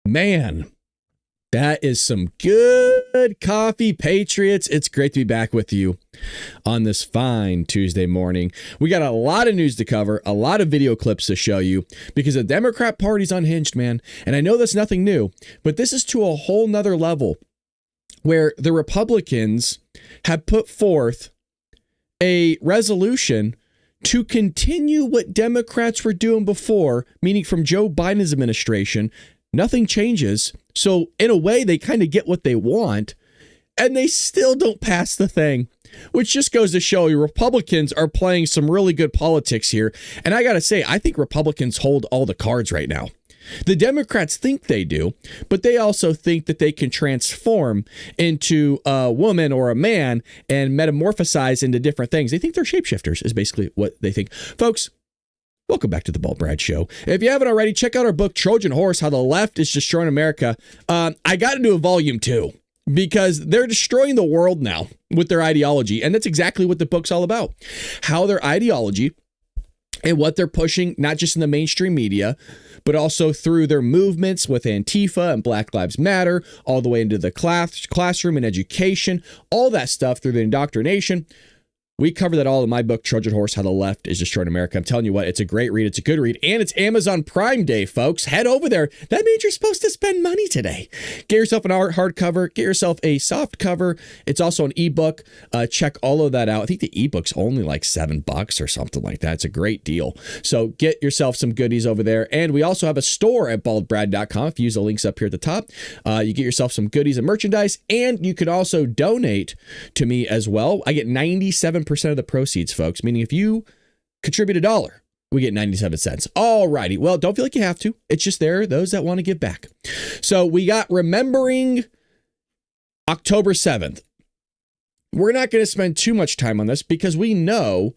Man, that is some good coffee, Patriots. It's great to be back with you on this fine Tuesday morning. We got a lot of news to cover, a lot of video clips to show you because the Democrat Party's unhinged, man. And I know that's nothing new, but this is to a whole nother level where the Republicans have put forth a resolution to continue what Democrats were doing before, meaning from Joe Biden's administration. Nothing changes. So in a way, they kind of get what they want, and they still don't pass the thing, which just goes to show you Republicans are playing some really good politics here. And I got to say, I think Republicans hold all the cards right now. The Democrats think they do, but they also think that they can transform into a woman or a man and metamorphosize into different things. They think they're shapeshifters is basically what they think. Folks, welcome back to the Bald Brad Show. If you haven't already, check out our book, Trojan Horse, How the Left is Destroying America. I got to do a volume 2 because they're destroying the world now with their ideology. And that's exactly what the book's all about. How their ideology and what they're pushing, not just in the mainstream media, but also through their movements with Antifa and Black Lives Matter, all the way into the classroom and education, all that stuff through the indoctrination. We cover that all in my book, Trojan Horse, How the Left is Destroying America. I'm telling you what, it's a great read. It's a good read. And it's Amazon Prime Day, folks. Head over there. That means you're supposed to spend money today. Get yourself an hardcover. Get yourself a soft cover. It's also an ebook. Check all of that out. I think the ebook's only like $7 or something like that. It's a great deal. So get yourself some goodies over there. And we also have a store at baldbrad.com. If you use the links up here at the top, you get yourself some goodies and merchandise. And you can also donate to me as well. I get 97% of the proceeds, folks, meaning if you contribute $1, we get 97 cents. All righty. Well, don't feel like you have to. It's just there, those that want to give back. So we got remembering October 7th. We're not going to spend too much time on this because we know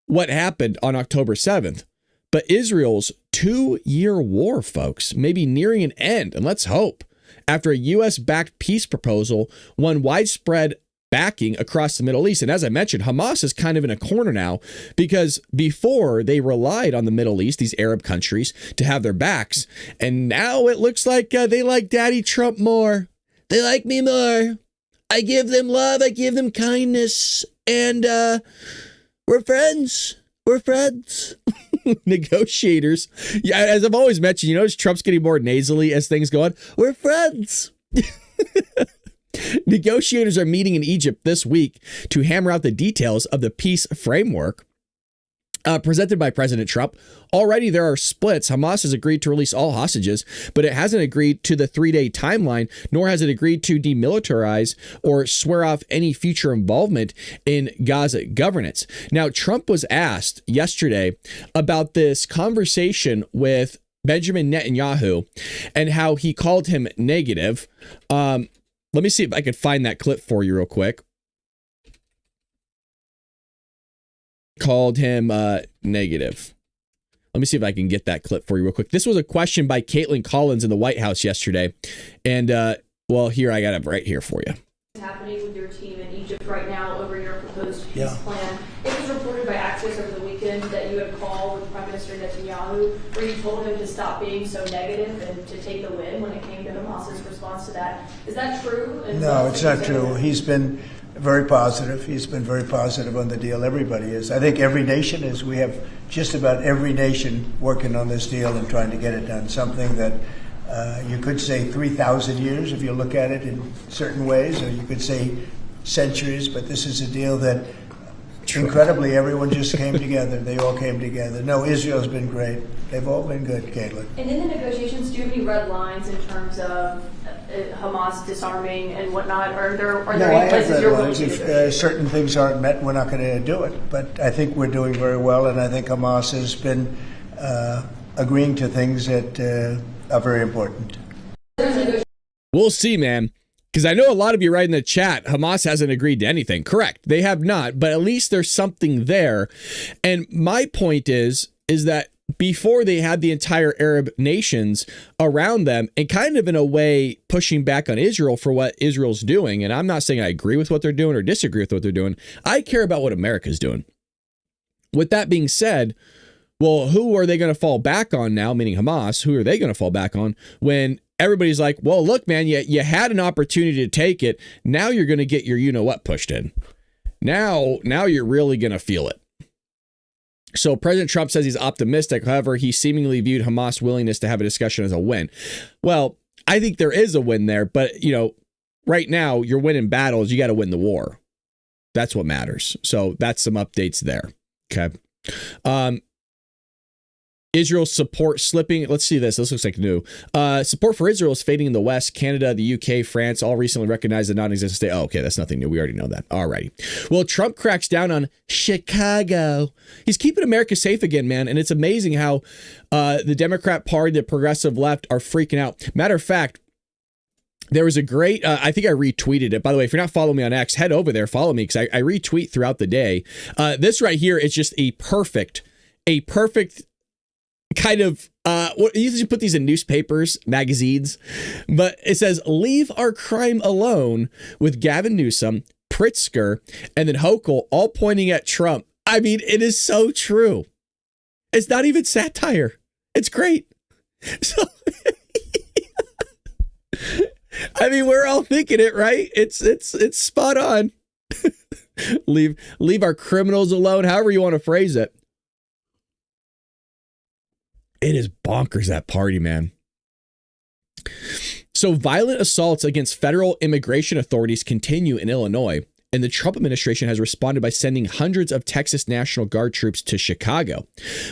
what happened on October 7th. But Israel's 2-year war, folks, may be nearing an end. And let's hope after a U.S.-backed peace proposal won widespread backing across the Middle East. And as I mentioned, Hamas is kind of in a corner now because before they relied on the Middle East, these Arab countries, to have their backs. And now it looks like they like Daddy Trump more. They like me more. I give them love. I give them kindness. And we're friends. We're friends. Negotiators. Yeah, as I've always mentioned, you notice Trump's getting more nasally as things go on. We're friends. Negotiators are meeting in Egypt this week to hammer out the details of the peace framework presented by President Trump. Already there are splits. Hamas has agreed to release all hostages, but it hasn't agreed to the 3-day timeline, nor has it agreed to demilitarize or swear off any future involvement in Gaza governance. Now, Trump was asked yesterday about this conversation with Benjamin Netanyahu and how he called him negative. Let me see if I could find that clip for you real quick. Called him negative. Let me see if I can get that clip for you real quick. This was a question by Caitlin Collins in the White House yesterday. And, well, here, I got it right here for you. What's happening with your team in Egypt right now over your proposed peace plan? It was reported by Axios over the weekend that you had a call with Prime Minister Netanyahu where you told him to stop being so negative and to take the win when it came to Hamas's response to that. Is that true? And no, it's not true. He's been very positive. He's been very positive on the deal. Everybody is. I think every nation is. We have just about every nation working on this deal and trying to get it done. Something that you could say 3,000 years if you look at it in certain ways, or you could say centuries, but this is a deal that incredibly everyone just came together. They all came together. No, Israel's been great. They've all been good, Caitlin. And in the negotiations, do you have any red lines in terms of Hamas disarming and whatnot? Are there any places you're willing to negotiate? If certain things aren't met, we're not going to do it. But I think we're doing very well, and I think Hamas has been agreeing to things that are very important. We'll see, man. Because I know a lot of you right in the chat, Hamas hasn't agreed to anything. Correct. They have not, but at least there's something there. And my point is that before they had the entire Arab nations around them and kind of in a way pushing back on Israel for what Israel's doing. And I'm not saying I agree with what they're doing or disagree with what they're doing. I care about what America's doing. With that being said, well, who are they going to fall back on now, meaning Hamas? Who are they going to fall back on when everybody's like, well, look, man, you had an opportunity to take it. Now you're going to get your you-know-what pushed in. Now you're really going to feel it. So President Trump says he's optimistic. However, he seemingly viewed Hamas' willingness to have a discussion as a win. Well, I think there is a win there, but, right now you're winning battles. You got to win the war. That's what matters. So that's some updates there. Okay. Israel's support slipping. Let's see this. This looks like new. Support for Israel is fading in the West. Canada, the UK, France all recently recognized the non-existent state. Oh, okay. That's nothing new. We already know that. Alrighty. Well, Trump cracks down on Chicago. He's keeping America safe again, man. And it's amazing how the Democrat Party, the progressive left are freaking out. Matter of fact, there was a great, I think I retweeted it. By the way, if you're not following me on X, head over there, follow me, because I retweet throughout the day. This right here is just a perfect kind of, what usually put these in newspapers, magazines, but it says, leave our crime alone, with Gavin Newsom, Pritzker, and then Hochul all pointing at Trump. I mean, it is so true. It's not even satire. It's great. So, I mean, we're all thinking it, right? It's spot on. leave our criminals alone, however you want to phrase it. It is bonkers, that party, man. So violent assaults against federal immigration authorities continue in Illinois, and the Trump administration has responded by sending hundreds of Texas National Guard troops to Chicago.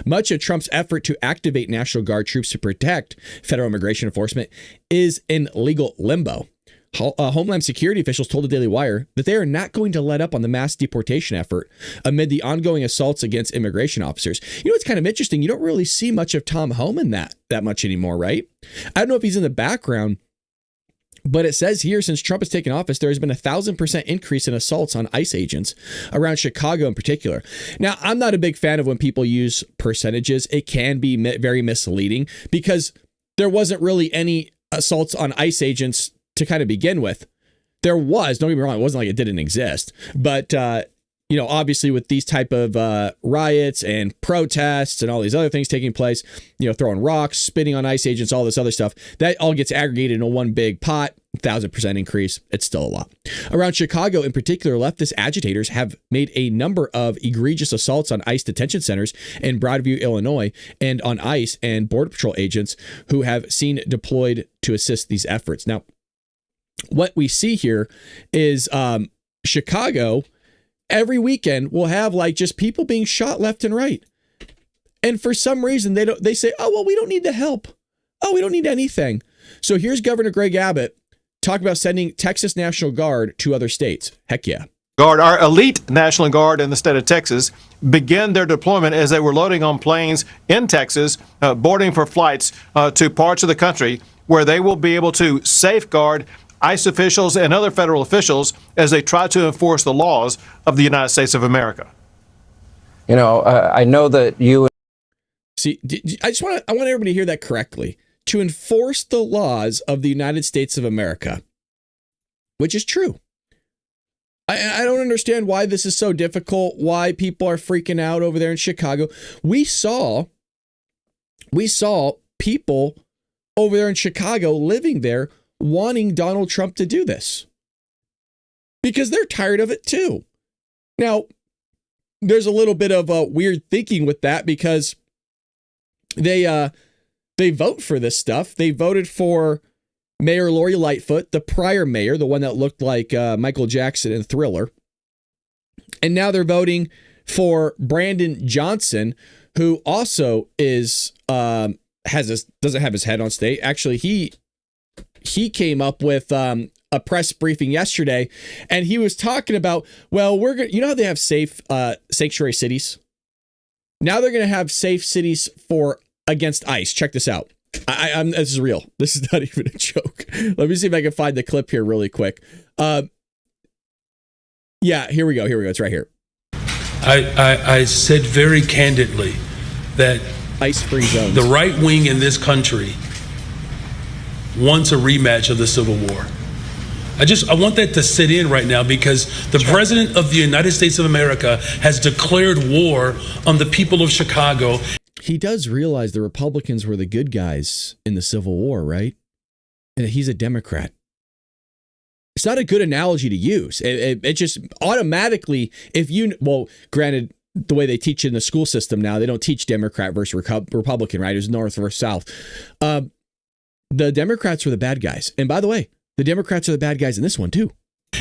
Much of Trump's effort to activate National Guard troops to protect federal immigration enforcement is in legal limbo. Homeland Security officials told the Daily Wire that they are not going to let up on the mass deportation effort amid the ongoing assaults against immigration officers. It's kind of interesting. You don't really see much of Tom Homan that much anymore, right? I don't know if he's in the background, but it says here, since Trump has taken office, there has been 1,000% increase in assaults on ICE agents around Chicago in particular. Now, I'm not a big fan of when people use percentages. It can be very misleading because there wasn't really any assaults on ICE agents to kind of begin with. There was, don't get me wrong, it wasn't like it didn't exist, but obviously with these type of riots and protests and all these other things taking place, throwing rocks, spitting on ICE agents, all this other stuff, that all gets aggregated in one big pot. 1,000% increase. It's still a lot. Around Chicago in particular, leftist agitators have made a number of egregious assaults on ICE detention centers in Broadview, Illinois, and on ICE and Border Patrol agents who have seen deployed to assist these efforts. Now, what we see here is Chicago every weekend will have just people being shot left and right. And for some reason, they say, oh, well, we don't need the help. Oh, we don't need anything. So here's Governor Greg Abbott talking about sending Texas National Guard to other states. Heck yeah. Guard, our elite National Guard in the state of Texas, began their deployment as they were loading on planes in Texas, boarding for flights to parts of the country where they will be able to safeguard ICE officials and other federal officials as they try to enforce the laws of the United States of America. I know that you... See, I want everybody to hear that correctly. To enforce the laws of the United States of America, which is true. I don't understand why this is so difficult, why people are freaking out over there in Chicago. We saw people over there in Chicago living there wanting Donald Trump to do this because they're tired of it too. Now, there's a little bit of weird thinking with that because they vote for this stuff. They voted for Mayor Lori Lightfoot, the prior mayor, the one that looked like Michael Jackson in Thriller. And now they're voting for Brandon Johnson, who also is doesn't have his head on straight. Actually, he came up with a press briefing yesterday, and he was talking about, well, we're going, how they have safe sanctuary cities. Now they're going to have safe cities against ICE. Check this out. This is real. This is not even a joke. Let me see if I can find the clip here really quick. Yeah, here we go. It's right here. I said very candidly that ICE-free zones. The right wing in this country wants a rematch of the Civil War. I want that to sit in right now because the President of the United States of America has declared war on the people of Chicago. He does realize the Republicans were the good guys in the Civil War, right? and he's a Democrat. It's not a good analogy to use. It just automatically, granted, the way they teach it in the school system now, they don't teach Democrat versus Republican, right? It's North versus South. The Democrats are the bad guys. And by the way, the Democrats are the bad guys in this one too.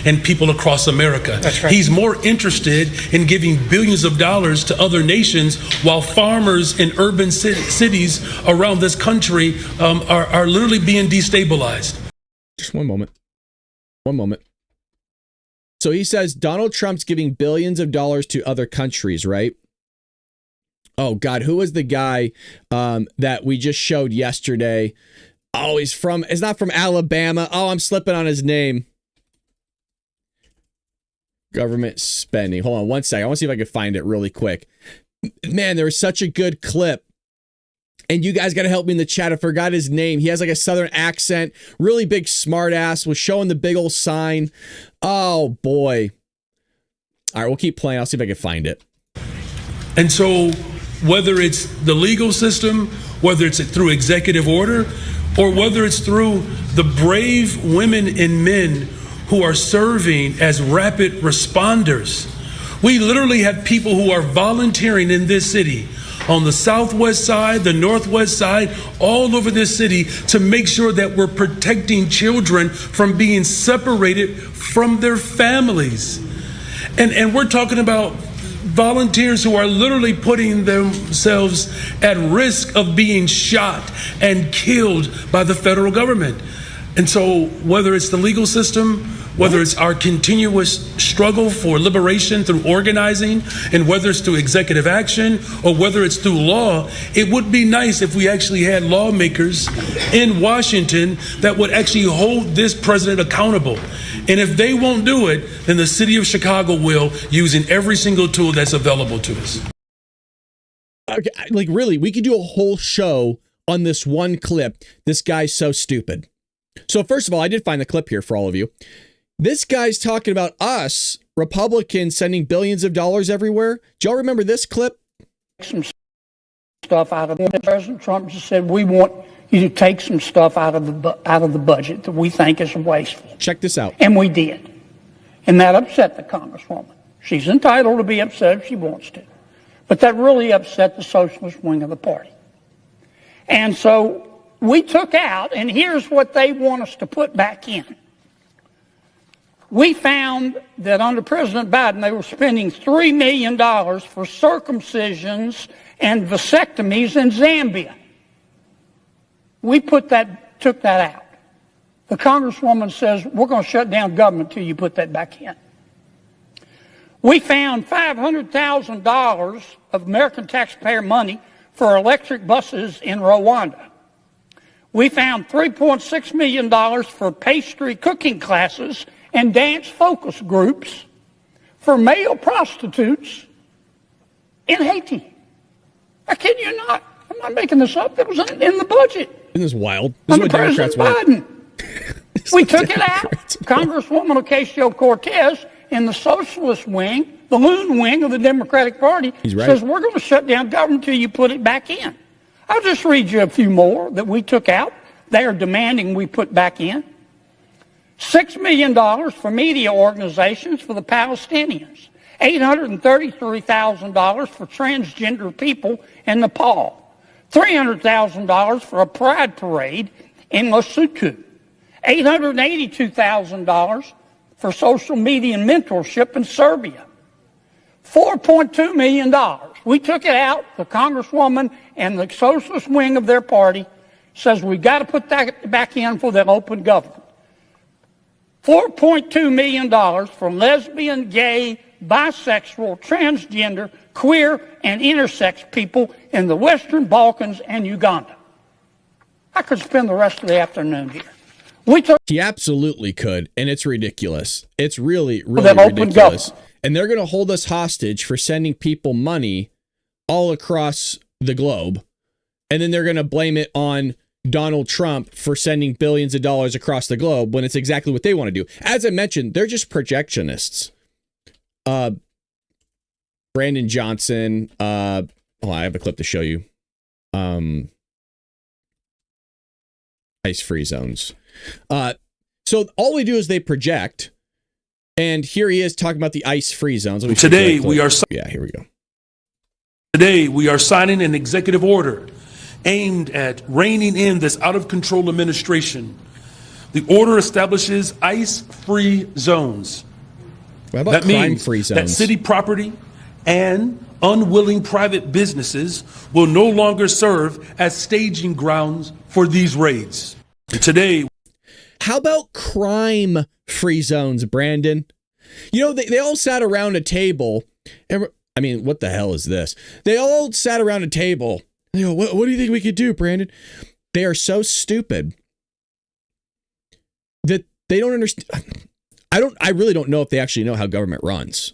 And people across America. That's right. He's more interested in giving billions of dollars to other nations while farmers in urban cities around this country are literally being destabilized. Just one moment. So he says Donald Trump's giving billions of dollars to other countries, right? Oh, God, who was the guy that we just showed yesterday? Oh, it's not from Alabama. Oh, I'm slipping on his name. Government spending. Hold on one second. I want to see if I can find it really quick. Man, there was such a good clip. And you guys got to help me in the chat. I forgot his name. He has like a Southern accent, really big smart ass, was showing the big old sign. Oh, boy. All right, we'll keep playing. I'll see if I can find it. And so whether it's the legal system, whether it's through executive order, or whether it's through the brave women and men who are serving as rapid responders, we literally have people who are volunteering in this city on the southwest side, the northwest side, all over this city to make sure that we're protecting children from being separated from their families. And we're talking about volunteers who are literally putting themselves at risk of being shot and killed by the federal government. And so whether it's the legal system, whether it's our continuous struggle for liberation through organizing, and whether it's through executive action or whether it's through law, it would be nice if we actually had lawmakers in Washington that would actually hold this president accountable. And if they won't do it, then the city of Chicago will, using every single tool that's available to us. Okay, like really, we could do a whole show on this one clip. This guy's so stupid. So first of all, I did find the clip here for all of you. This guy's talking about us, Republicans, sending billions of dollars everywhere. Do y'all remember this clip? Some stuff out of it. President Trump just said, we want you to take some stuff out of the budget that we think is wasteful. Check this out. And we did. And that upset the Congresswoman. She's entitled to be upset if she wants to. But that really upset the socialist wing of the party. And so we took out, and here's what they want us to put back in. We found that under President Biden, they were spending $3 million for circumcisions and vasectomies in Zambia. We took that out. The Congresswoman says, we're going to shut down government till you put that back in. We found $500,000 of American taxpayer money for electric buses in Rwanda. We found $3.6 million for pastry cooking classes and dance focus groups for male prostitutes in Haiti. I kid you not. I'm not making this up. That was in the budget. Isn't this wild? This is what Democrats want. Biden. We took it out. Congresswoman Ocasio-Cortez in the socialist wing, the loon wing of the Democratic Party, says we're going to shut down government until you put it back in. I'll just read you a few more that we took out. They are demanding we put back in. $6 million for media organizations for the Palestinians. $833,000 for transgender people in Nepal. $300,000 for a pride parade in Lesotho. $882,000 for social media mentorship in Serbia. $4.2 million. We took it out. The Congresswoman and the socialist wing of their party says we've got to put that back in for the open government. $4.2 million for lesbian, gay, bisexual, transgender, queer, and intersex people in the Western Balkans and Uganda. I could spend the rest of the afternoon here. He absolutely could, and it's ridiculous. It's really, really ridiculous. And they're going to hold us hostage for sending people money all across the globe, and then they're going to blame it on Donald Trump for sending billions of dollars across the globe when it's exactly what they want to do. As I mentioned, they're just projectionists. Brandon Johnson. I have a clip to show you. ice-free zones. So all we do is they project, and here he is talking about the ice-free zones. Today we are. Yeah, here we go. Today we are signing an executive order aimed at reining in this out-of-control administration. The order establishes ice-free zones. What about That means crime-free zones? that city property and unwilling private businesses will no longer serve as staging grounds for these raids. Today, how about crime-free zones, Brandon? You know, they all sat around a table. And, I mean, what the hell is this? They all sat around a table. They go, what do you think we could do, Brandon? They are so stupid that they don't understand. I really don't know if they actually know how government runs.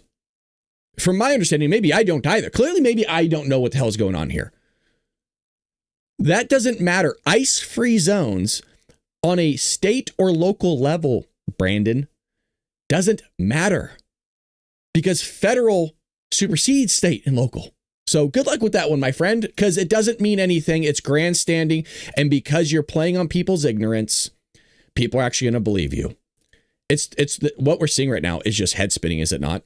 From my understanding, maybe I don't either. Clearly, maybe I don't know what the hell is going on here. That doesn't matter. Ice-free zones on a state or local level, Brandon, doesn't matter because federal supersedes state and local. So good luck with that one, my friend, because it doesn't mean anything. It's grandstanding. And because you're playing on people's ignorance, people are actually going to believe you. What we're seeing right now is just head spinning, is it not?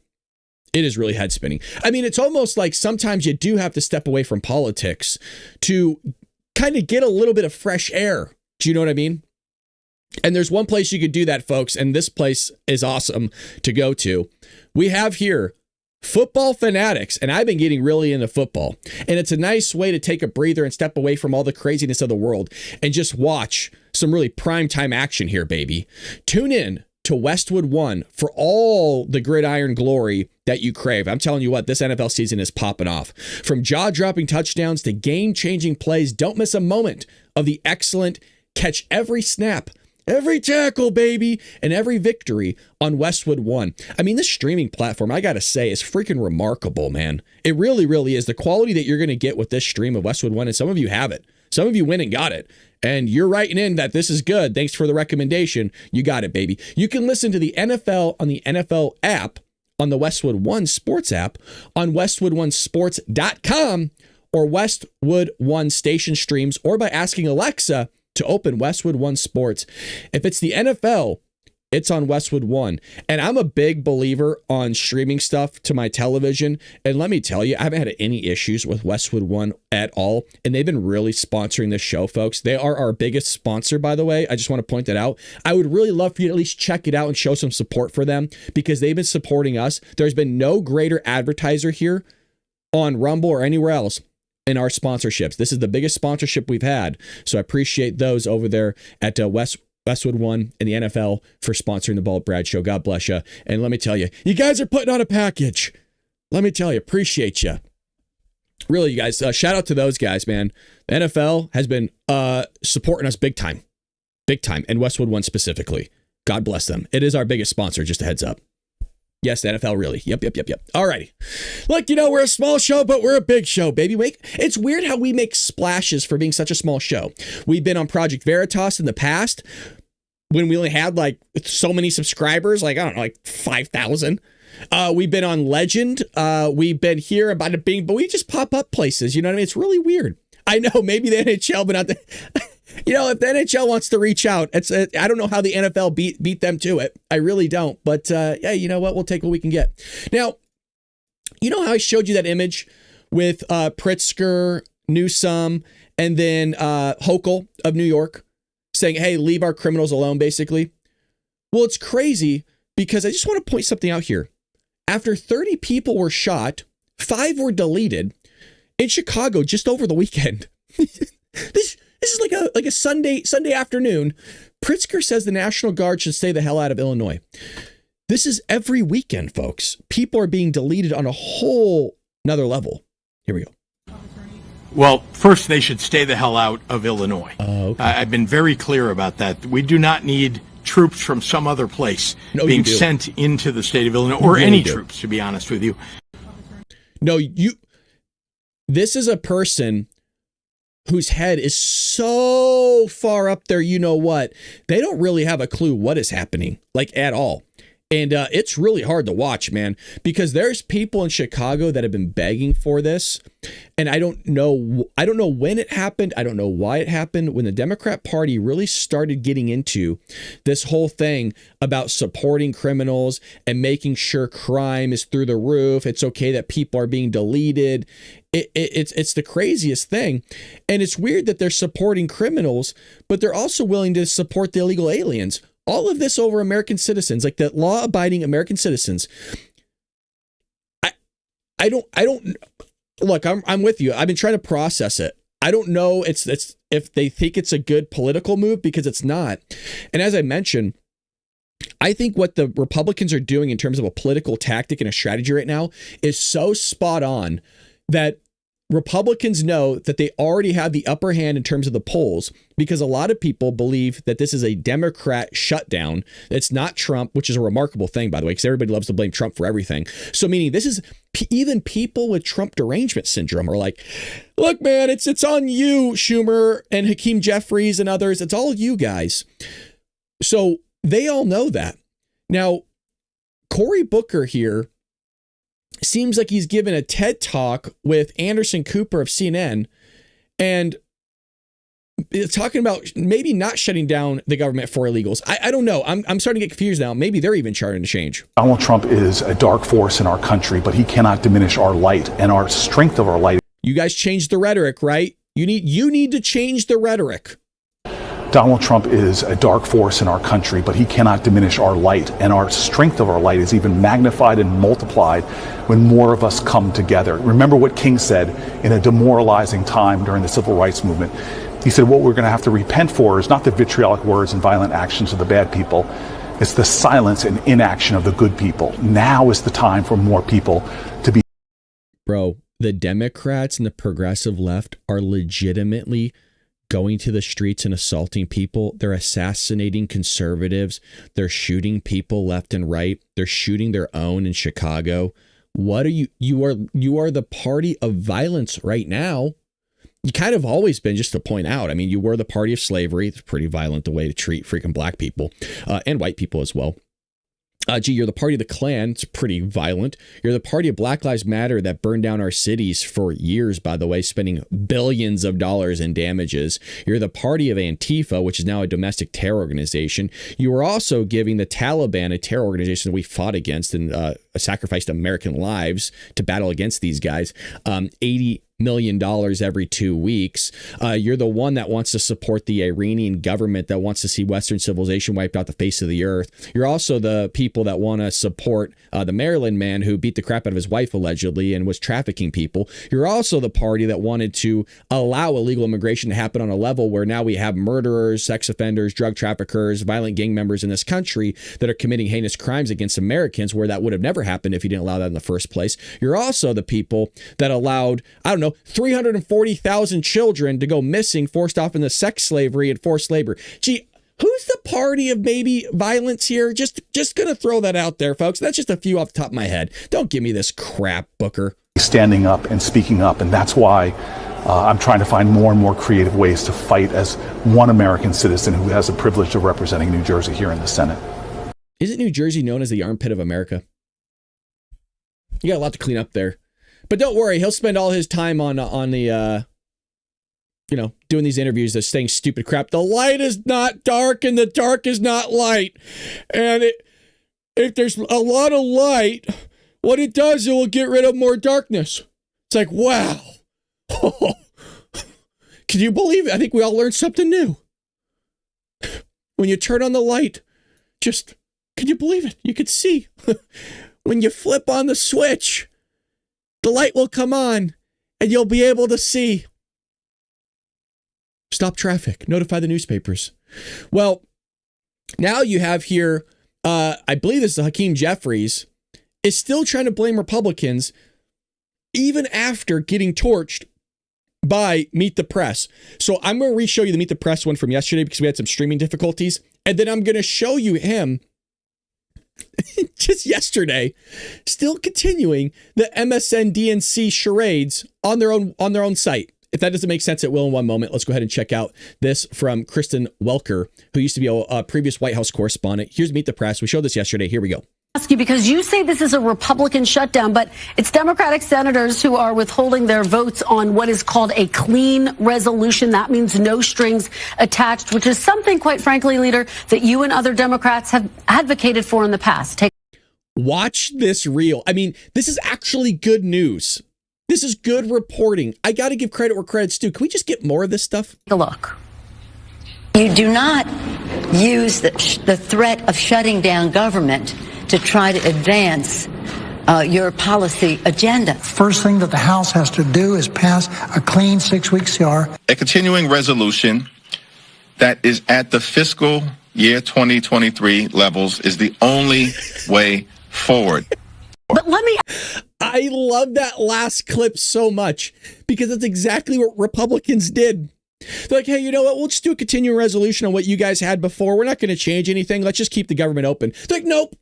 It is really head spinning. I mean, it's almost like sometimes you do have to step away from politics to kind of get a little bit of fresh air. Do you know what I mean? And there's one place you could do that, folks. And this place is awesome to go to. We have here Football Fanatics, and I've been getting really into football. And it's a nice way to take a breather and step away from all the craziness of the world and just watch some really primetime action here, baby. Tune in to Westwood One for all the gridiron glory that you crave. I'm telling you what, this NFL season is popping off. From jaw-dropping touchdowns to game-changing plays, don't miss a moment of the excellent catch every snap, every tackle, baby, and every victory on Westwood One. I mean, this streaming platform, I gotta say, is freaking remarkable, man. It really, really is. The quality that you're gonna get with this stream of Westwood One, and some of you have it. Some of you went and got it. And you're writing in that this is good. Thanks for the recommendation. You got it, baby. You can listen to the NFL on the NFL app, on the Westwood One Sports app, on westwoodonesports.com, or Westwood One station streams, or by asking Alexa to open Westwood One Sports. If it's the NFL, it's on Westwood One. And I'm a big believer on streaming stuff to my television. And let me tell you, I haven't had any issues with Westwood One at all. And they've been really sponsoring this show, folks. They are our biggest sponsor, by the way. I just want to point that out. I would really love for you to at least check it out and show some support for them because they've been supporting us. There's been no greater advertiser here on Rumble or anywhere else in our sponsorships. This is the biggest sponsorship we've had. So I appreciate those over there at Westwood One and the NFL for sponsoring the Bald Brad Show. God bless you. And let me tell you, you guys are putting on a package. Let me tell you, appreciate you. Really, you guys, shout out to those guys, man. The NFL has been supporting us big time. Big time. And Westwood One specifically. God bless them. It is our biggest sponsor, just a heads up. Yes, the NFL, really. Yep. All righty. Look, you know, we're a small show, but we're a big show, baby. It's weird how we make splashes for being such a small show. We've been on Project Veritas in the past when we only had like so many subscribers, like, I don't know, like 5,000. We've been on Legend. We've been here about it being, but we just pop up places. You know what I mean? It's really weird. I know maybe the NHL, but not the... You know, if the NHL wants to reach out, I don't know how the NFL beat them to it. I really don't. But yeah, you know what? We'll take what we can get. Now, you know how I showed you that image with Pritzker, Newsom, and then Hochul of New York saying, hey, leave our criminals alone, basically? Well, it's crazy because I just want to point something out here. After 30 people were shot, 5 were deleted in Chicago just over the weekend. This is like a Sunday afternoon. Pritzker says the National Guard should stay the hell out of Illinois. This is every weekend, folks. People are being deleted on a whole nother level. Here we go. Well, first, they should stay the hell out of Illinois. Okay. I've been very clear about that. We do not need troops from some other place being sent into the state of Illinois, or any troops, to be honest with you. No, this is a person whose head is so far up there, you know what? They don't really have a clue what is happening, like at all. And it's really hard to watch, man, because there's people in Chicago that have been begging for this. And I don't know when it happened. I don't know why it happened. When the Democrat Party really started getting into this whole thing about supporting criminals and making sure crime is through the roof. It's okay that people are being deleted. It's the craziest thing. And it's weird that they're supporting criminals, but they're also willing to support the illegal aliens. All of this over American citizens, like the law-abiding American citizens. I don't look, I'm with you. I've been trying to process it. I don't know it's if they think it's a good political move, because it's not. And as I mentioned, I think what the Republicans are doing in terms of a political tactic and a strategy right now is so spot on that Republicans know that they already have the upper hand in terms of the polls, because a lot of people believe that this is a Democrat shutdown. It's not Trump, which is a remarkable thing, by the way, because everybody loves to blame Trump for everything. So meaning this is even people with Trump derangement syndrome are like, look, man, it's on you, Schumer and Hakeem Jeffries and others. It's all you guys. So they all know that. Now, Cory Booker here seems like he's given a TED talk with Anderson Cooper of CNN, and it's talking about maybe not shutting down the government for illegals. I don't know. I'm starting to get confused now. Maybe they're even trying to change. Donald Trump is a dark force in our country, but he cannot diminish our light and our strength of our light. You guys changed the rhetoric, right? You need to change the rhetoric. Donald Trump is a dark force in our country, but he cannot diminish our light, and our strength of our light is even magnified and multiplied when more of us come together. Remember what King said in a demoralizing time during the civil rights movement. He said, what we're going to have to repent for is not the vitriolic words and violent actions of the bad people. It's the silence and inaction of the good people. Now is the time for more people to be. Bro, the Democrats and the progressive left are legitimately going to the streets and assaulting people. They're assassinating conservatives. They're shooting people left and right. They're shooting their own in Chicago. What are you? You are the party of violence right now. You kind of always been, just to point out. I mean, you were the party of slavery. It's pretty violent the way to treat freaking black people and white people as well. You're the party of the Klan. It's pretty violent. You're the party of Black Lives Matter that burned down our cities for years, by the way, spending billions of dollars in damages. You're the party of Antifa, which is now a domestic terror organization. You were also giving the Taliban, a terror organization that we fought against and sacrificed American lives to battle against these guys, $80 million every 2 weeks. You're the one that wants to support the Iranian government that wants to see Western civilization wiped off the face of the earth. You're also the people that want to support the Maryland man who beat the crap out of his wife allegedly and was trafficking people. You're also the party that wanted to allow illegal immigration to happen on a level where now we have murderers, sex offenders, drug traffickers, violent gang members in this country that are committing heinous crimes against Americans, where that would have never happened if you didn't allow that in the first place. You're also the people that allowed, 340,000 children to go missing, forced off into sex slavery and forced labor. Gee, who's the party of maybe violence here? Just going to throw that out there, folks. That's just a few off the top of my head. Don't give me this crap, Booker. Standing up and speaking up, and that's why I'm trying to find more and more creative ways to fight as one American citizen who has the privilege of representing New Jersey here in the Senate. Isn't New Jersey known as the armpit of America? You got a lot to clean up there. But don't worry, he'll spend all his time on the, doing these interviews that's saying stupid crap. The light is not dark and the dark is not light. And if there's a lot of light, what it does, it will get rid of more darkness. It's like, wow. Can you believe it? I think we all learned something new. When you turn on the light, can you believe it? You could see. When you flip on the switch, the light will come on and you'll be able to see. Stop traffic. Notify the newspapers. Well, now you have here, I believe this is Hakeem Jeffries, is still trying to blame Republicans even after getting torched by Meet the Press. So I'm going to re-show you the Meet the Press one from yesterday because we had some streaming difficulties. And then I'm going to show you him just yesterday, still continuing the MSNBC charades on their own site. If that doesn't make sense, it will in one moment. Let's go ahead and check out this from Kristen Welker, who used to be a previous White House correspondent. Here's Meet the Press. We showed this yesterday. Here we go. ask you, because you say this is a Republican shutdown, but it's Democratic senators who are withholding their votes on what is called a clean resolution. That means no strings attached, which is something, quite frankly, Leader, that you and other Democrats have advocated for in the past. Watch this reel. I mean, this is actually good news. This is good reporting. I got to give credit where credit's due. Can we just get more of this stuff? Take a look. You do not use the threat of shutting down government to try to advance your policy agenda. First thing that the House has to do is pass a clean 6-week CR. A continuing resolution that is at the fiscal year 2023 levels is the only way forward. But let me... I love that last clip so much because that's exactly what Republicans did. They're like, hey, you know what? We'll just do a continuing resolution on what you guys had before. We're not going to change anything. Let's just keep the government open. They're like, nope.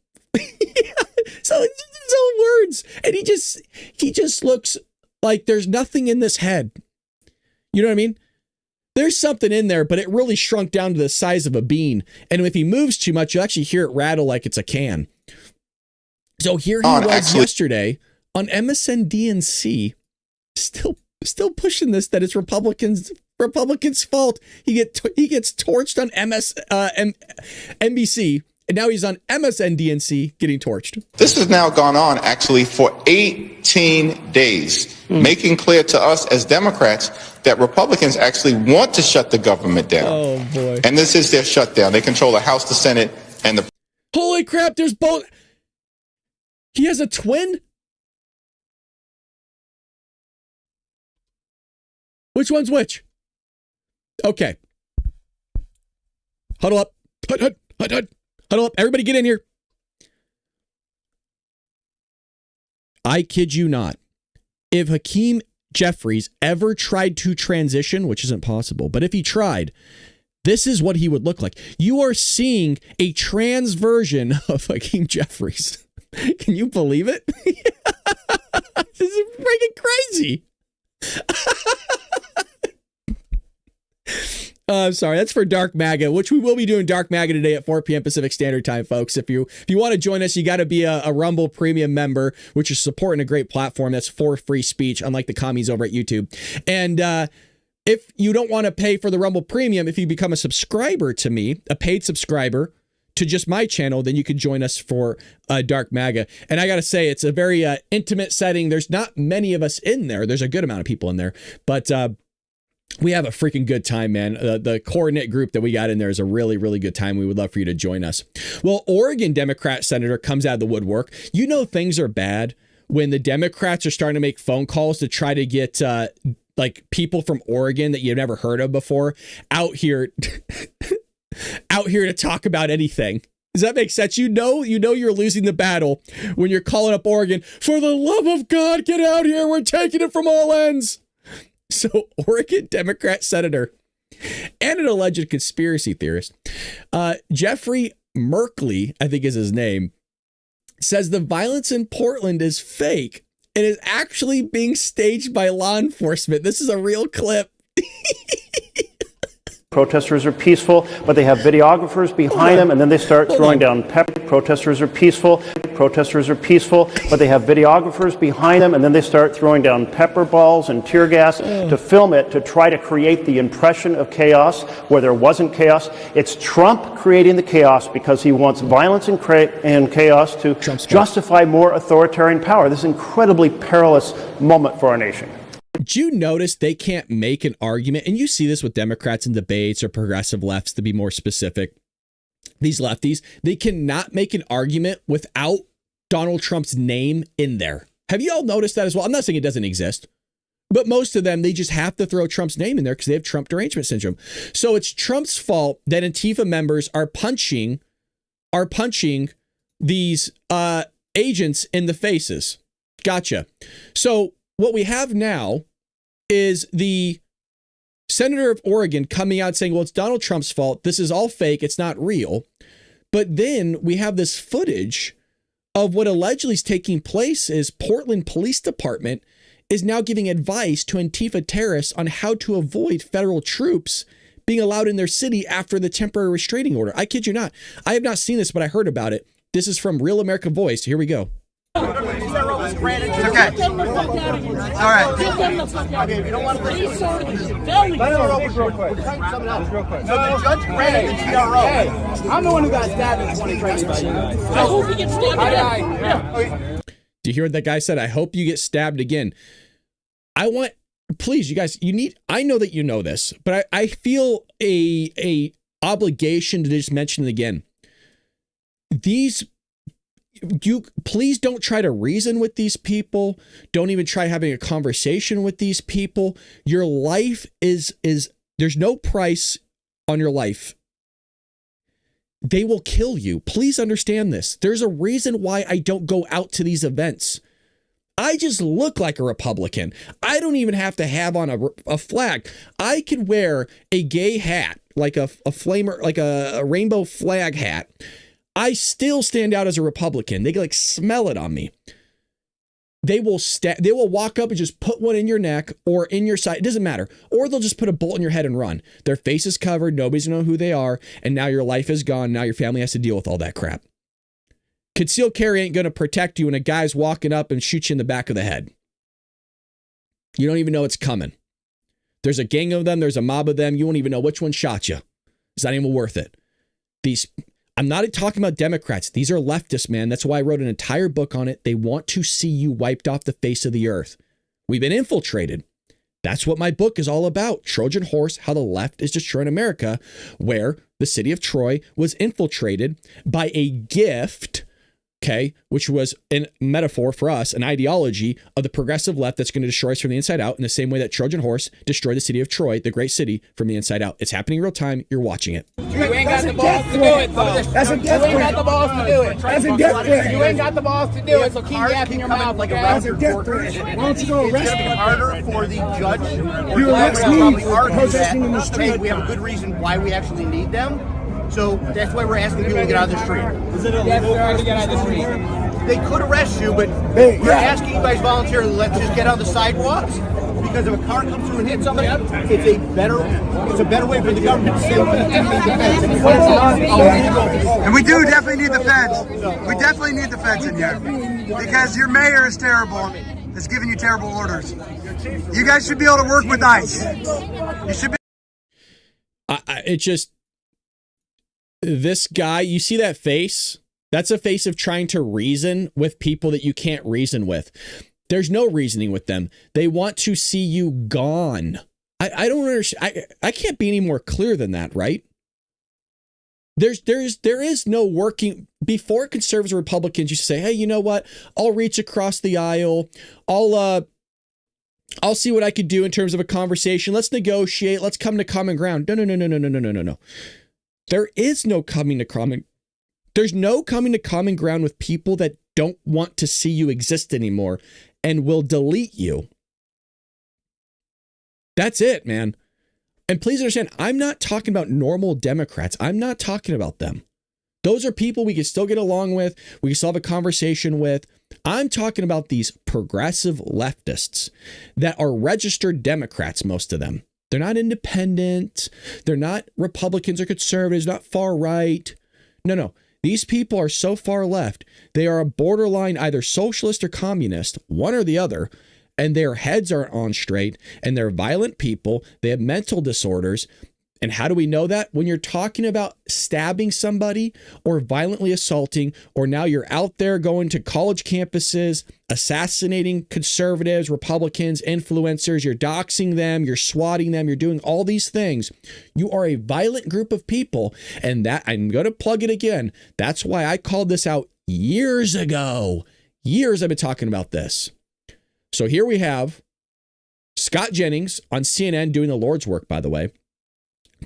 So it's his own words. And he just looks like there's nothing in this head. You know what I mean? There's something in there, but it really shrunk down to the size of a bean. And if he moves too much, you'll actually hear it rattle like it's a can. So here he was yesterday on MSNBC, still pushing this, that it's Republicans' fault. He gets torched on NBC, and now he's on MSNBC getting torched. This has now gone on actually for 18 days, making clear to us as Democrats that Republicans actually want to shut the government down. Oh boy! And this is their shutdown. They control the House, the Senate, and the. Holy crap! There's both. He has a twin? Which one's which? Okay. Huddle up. Huddle up. Everybody get in here. I kid you not. If Hakeem Jeffries ever tried to transition, which isn't possible, but if he tried, this is what he would look like. You are seeing a trans version of Hakeem Jeffries. Can you believe it? This is freaking crazy. I'm sorry. That's for Dark MAGA, which we will be doing Dark MAGA today at 4 p.m. Pacific Standard Time, folks. If you want to join us, you got to be a Rumble Premium member, which is supporting a great platform that's for free speech, unlike the commies over at YouTube. And if you don't want to pay for the Rumble Premium, if you become a subscriber to me, a paid subscriber to just my channel, then you can join us for Dark MAGA. And I got to say, it's a very intimate setting. There's not many of us in there. There's a good amount of people in there, but we have a freaking good time, man. The core knit group that we got in there is a really, really good time. We would love for you to join us. Well, Oregon Democrat senator comes out of the woodwork. You know, things are bad when the Democrats are starting to make phone calls to try to get like people from Oregon that you've never heard of before out here to talk about anything. Does that make sense? You know you're losing the battle when you're calling up Oregon. For the love of God, get out here. We're taking it from all ends. So Oregon Democrat senator and an alleged conspiracy theorist, Jeffrey Merkley, I think is his name, says the violence in Portland is fake and is actually being staged by law enforcement. This is a real clip. Protesters are peaceful, but they have videographers behind them, and then they start throwing down pepper. Protesters are peaceful, but they have videographers behind them, and then they start throwing down pepper balls and tear gas to film it, to try to create the impression of chaos where there wasn't chaos. It's Trump creating the chaos because he wants violence and chaos to justify more authoritarian power. This is an incredibly perilous moment for our nation. Did you notice they can't make an argument? And you see this with Democrats in debates or progressive lefts, to be more specific. These lefties, they cannot make an argument without Donald Trump's name in there. Have you all noticed that as well? I'm not saying it doesn't exist, but most of them, they just have to throw Trump's name in there because they have Trump derangement syndrome. So it's Trump's fault that Antifa members are punching these agents in the faces. Gotcha. So what we have now is the senator of Oregon coming out saying, well, it's Donald Trump's fault. This is all fake. It's not real. But then we have this footage of what allegedly is taking place is Portland Police Department is now giving advice to Antifa terrorists on how to avoid federal troops being allowed in their city after the temporary restraining order. I kid you not. I have not seen this, but I heard about it. This is from Real America Voice. Here we go. Okay. All right. Get them the fuck out. Okay, you don't want to real quick. So the judge granted the TRO. Hey, I'm the one who got stabbed in 2020 by you guys. I hope he gets stabbed again. Do you hear what that guy said? I hope you get stabbed again. Please, you guys, I know that you know this, but I feel a obligation to just mention it again. Please don't try to reason with these people. Don't even try having a conversation with these people. Your life is there's no price on your life. They will kill you. Please understand this. There's a reason why I don't go out to these events. I just look like a Republican. I don't even have to have on a flag. I could wear a gay hat, like a flamer, like a rainbow flag hat. I still stand out as a Republican. They like smell it on me. They will walk up and just put one in your neck or in your side. It doesn't matter. Or they'll just put a bullet in your head and run. Their face is covered. Nobody's gonna know who they are. And now your life is gone. Now your family has to deal with all that crap. Concealed carry ain't going to protect you when a guy's walking up and shoots you in the back of the head. You don't even know it's coming. There's a gang of them. There's a mob of them. You won't even know which one shot you. It's not even worth it. I'm not talking about Democrats. These are leftists, man. That's why I wrote an entire book on it. They want to see you wiped off the face of the earth. We've been infiltrated. That's what my book is all about. Trojan Horse, how the left is destroying America, where the city of Troy was infiltrated by a gift, okay, which was a metaphor for us, an ideology of the progressive left that's going to destroy us from the inside out in the same way that Trojan Horse destroyed the city of Troy, the great city, from the inside out. It's happening in real time. You're watching it. You ain't got the balls to do it, though. That's a death threat. You ain't got the balls to do it. That's a death threat. You ain't got the balls to do it, so keep yapping your mouth like a rapper. Why don't you go arrest me? It's harder for the judge. You arrest me for protesting in the street. Hey, we have a good reason why we actually need them. So that's why we're asking people to get out of the street. Is it illegal to get out of the street? They could arrest you, but we're asking you guys voluntarily, let's just get on the sidewalks. Because if a car comes through and hits somebody, it's a better way for the government to say we need defense. And we do definitely need the feds. We definitely need the feds in here. Because your mayor is terrible. It's giving you terrible orders. You guys should be able to work with ICE. You should be. This guy, you see that face? That's a face of trying to reason with people that you can't reason with. There's no reasoning with them. They want to see you gone. I don't understand. I can't be any more clear than that, right? There is no working. Before conservatives and Republicans used to say, hey, you know what? I'll reach across the aisle. I'll see what I could do in terms of a conversation. Let's negotiate. Let's come to common ground. No. There is no coming to common. There's no coming to common ground with people that don't want to see you exist anymore and will delete you. That's it, man. And please understand, I'm not talking about normal Democrats. I'm not talking about them. Those are people we can still get along with. We can still have a conversation with. I'm talking about these progressive leftists that are registered Democrats, most of them. They're not independent. They're not Republicans or conservatives, not far right. No. These people are so far left. They are a borderline either socialist or communist, one or the other, and their heads aren't on straight, and they're violent people. They have mental disorders. And how do we know that? When you're talking about stabbing somebody or violently assaulting, or now you're out there going to college campuses, assassinating conservatives, Republicans, influencers, you're doxing them, you're swatting them, you're doing all these things. You are a violent group of people. And that, I'm going to plug it again. That's why I called this out years ago. Years I've been talking about this. So here we have Scott Jennings on CNN doing the Lord's work, by the way,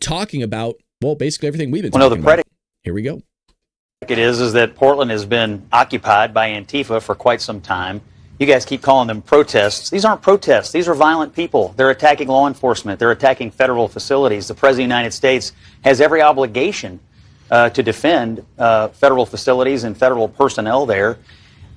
talking about, well, basically everything we've been talking about. Here we go. It is that Portland has been occupied by Antifa for quite some time. You guys keep calling them protests. These aren't protests. These are violent people. They're attacking law enforcement. They're attacking federal facilities. The President of the United States has every obligation to defend federal facilities and federal personnel there.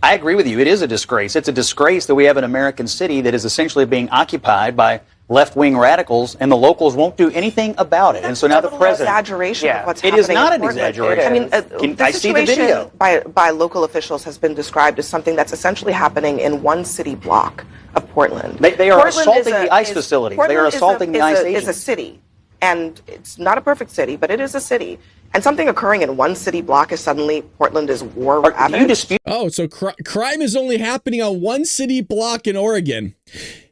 I agree with you. It is a disgrace. It's a disgrace that we have an American city that is essentially being occupied by left-wing radicals, and the locals won't do anything about it. And so now the president... Exaggeration of what's it happening is not in an Portland. exaggeration. I mean, I see the video. by local officials has been described as something that's essentially happening in one city block of Portland. They are Portland assaulting the ICE facilities. They are assaulting the ICE agents. Is a city, and it's not a perfect city, but it is a city. And something occurring in one city block is suddenly Portland is war ravaged. Oh, so crime is only happening on one city block in Oregon.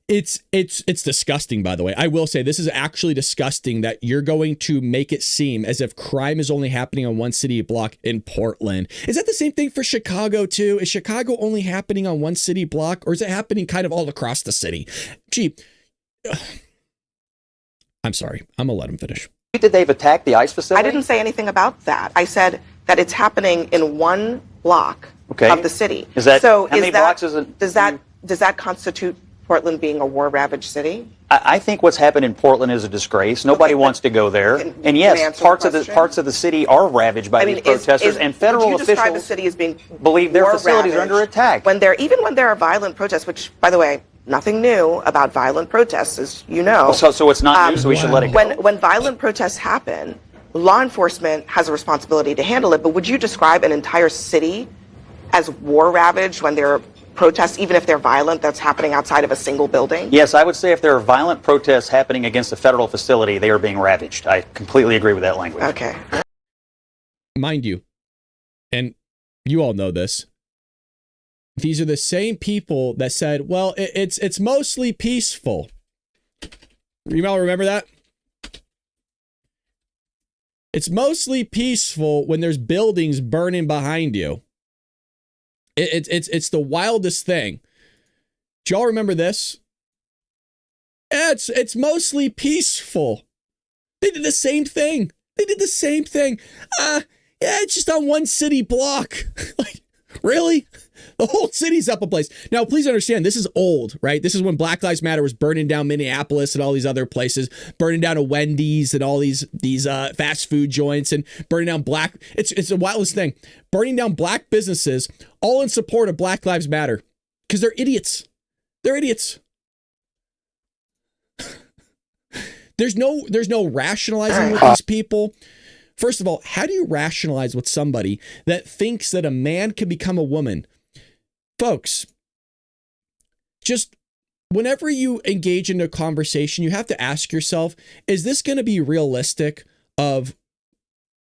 It's disgusting, by the way. I will say this is actually disgusting that you're going to make it seem as if crime is only happening on one city block in Portland. Is that the same thing for Chicago too? Is Chicago only happening on one city block, or is it happening kind of all across the city? Gee, I'm sorry. I'm gonna let him finish. That they've attacked the ICE facility? I didn't say anything about that. I said that it's happening in one block of the city. Is that so? How many blocks is it? Does that constitute Portland being a war-ravaged city? I think what's happened in Portland is a disgrace. Nobody wants to go there. And yes, parts of the city are ravaged by these protesters, and federal would you describe the officials city as being believe their facilities are under attack. Even when there are violent protests, which, by the way, nothing new about violent protests, as you know. So it's not new, so we should let it go. When violent protests happen, law enforcement has a responsibility to handle it, but would you describe an entire city as war-ravaged when there are protests, even if they're violent, that's happening outside of a single building? Yes, I would say if there are violent protests happening against a federal facility, they are being ravaged. I completely agree with that language. Okay. Mind you, and you all know this, these are the same people that said, well, it's mostly peaceful. You all remember that? It's mostly peaceful when there's buildings burning behind you. It's the wildest thing. Do y'all remember this? It's mostly peaceful. They did the same thing. Yeah, it's just on one city block. Like, really? The whole city's up a place. Now, please understand, this is old, right? This is when Black Lives Matter was burning down Minneapolis and all these other places, burning down a Wendy's and all these fast food joints, and burning down it's the wildest thing. Burning down black businesses, all in support of Black Lives Matter, because they're idiots. They're idiots. There's no rationalizing with these people. First of all, how do you rationalize with somebody that thinks that a man can become a woman? Folks, just whenever you engage in a conversation, you have to ask yourself, is this going to be realistic of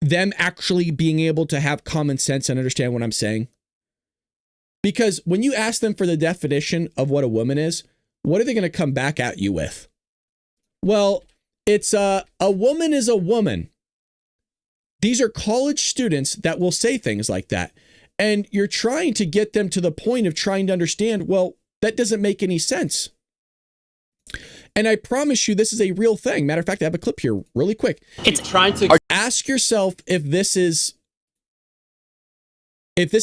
them actually being able to have common sense and understand what I'm saying? Because when you ask them for the definition of what a woman is, what are they going to come back at you with? Well, it's a woman is a woman. These are college students that will say things like that. And you're trying to get them to the point of trying to understand, well, that doesn't make any sense. And I promise you, this is a real thing. Matter of fact, I have a clip here really quick. It's trying to ask yourself if this is